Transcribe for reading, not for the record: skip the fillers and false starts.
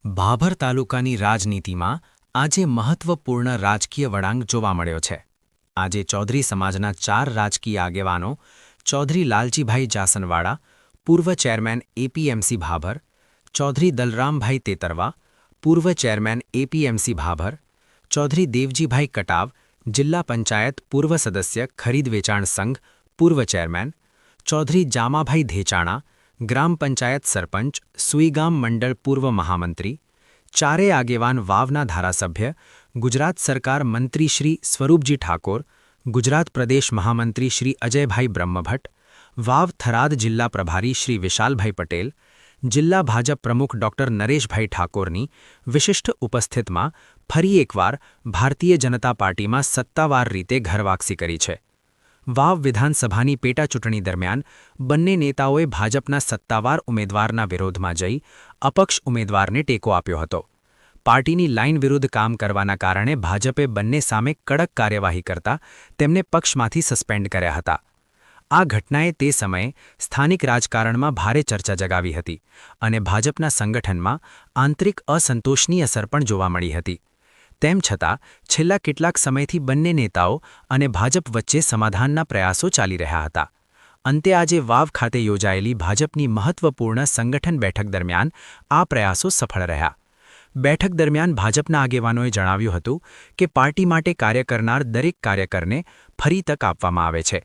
ભાભર તાલુકાની રાજનીતિમાં આજે મહત્વપૂર્ણ રાજકીય વળાંક જોવા મળ્યો છે. આજે ચૌધરી સમાજના 4 રાજકીય આગેવાનો ચૌધરી લાલજીભાઈ જાસનવાડા, પૂર્વ ચેરમેન એપીએમસી ભાભર, ચૌધરી દલરામભાઈ તેતરવા, પૂર્વ ચેરમેન એપીએમસી ભાભર, ચૌધરી દેવજીભાઈ કટાવ, જિલ્લા પંચાયત પૂર્વ સદસ્ય ખરીદ વેચાણ સંઘ, પૂર્વ ચેરમેન, ચૌધરી જામાભાઈ ધેચાણા, ગ્રામ પંચાયત સરપંચ, સુઈગામ મંડળ પૂર્વ મહામંત્રી, ચારેય આગેવાન વાવના ધારાસભ્ય, ગુજરાત સરકાર મંત્રી શ્રી સ્વરૂપજી ઠાકોર, ગુજરાત પ્રદેશ મહામંત્રી શ્રી અજયભાઈ બ્રહ્મભટ્ટ, વાવ થરાદ જિલ્લા પ્રભારી શ્રી વિશાલભાઈ પટેલ, જિલ્લા ભાજપ પ્રમુખ ડોક્ટર નરેશભાઈ ઠાકોરની વિશિષ્ટ ઉપસ્થિતિમાં ફરી એકવાર ભારતીય જનતા પાર્ટીમાં સત્તાવાર રીતે ઘરવાપસી કરી છે. વાવ વિધાનસભાની પેટાચૂંટણી દરમિયાન બંને નેતાઓએ ભાજપના સત્તાવાર ઉમેદવારના વિરોધમાં જઈ અપક્ષ ઉમેદવારને ટેકો આપ્યો હતો. પાર્ટીની લાઇન વિરુદ્ધ કામ કરવાના કારણે ભાજપે બંને સામે કડક કાર્યવાહી કરતા તેમને પક્ષમાંથી સસ્પેન્ડ કર્યા હતા. આ ઘટનાએ તે સમયે સ્થાનિક રાજકારણમાં ભારે ચર્ચા જગાવી હતી અને ભાજપના સંગઠનમાં આંતરિક અસંતોષની અસર પણ જોવા મળી હતી. તેમ છતાં છેલ્લા કેટલાક સમયથી બંને નેતાઓ અને ભાજપ વચ્ચે સમાધાનના પ્રયાસો ચાલી રહ્યા હતા. અંતે આજે વાવ ખાતે યોજાયેલી ભાજપની મહત્વપૂર્ણ સંગઠન બેઠક દરમિયાન આ પ્રયાસો સફળ રહ્યા. બેઠક દરમિયાન ભાજપના આગેવાનોએ જણાવ્યું હતું કે પાર્ટી માટે કાર્ય કરનાર દરેક કાર્યકરને ફરી તક આપવામાં આવે છે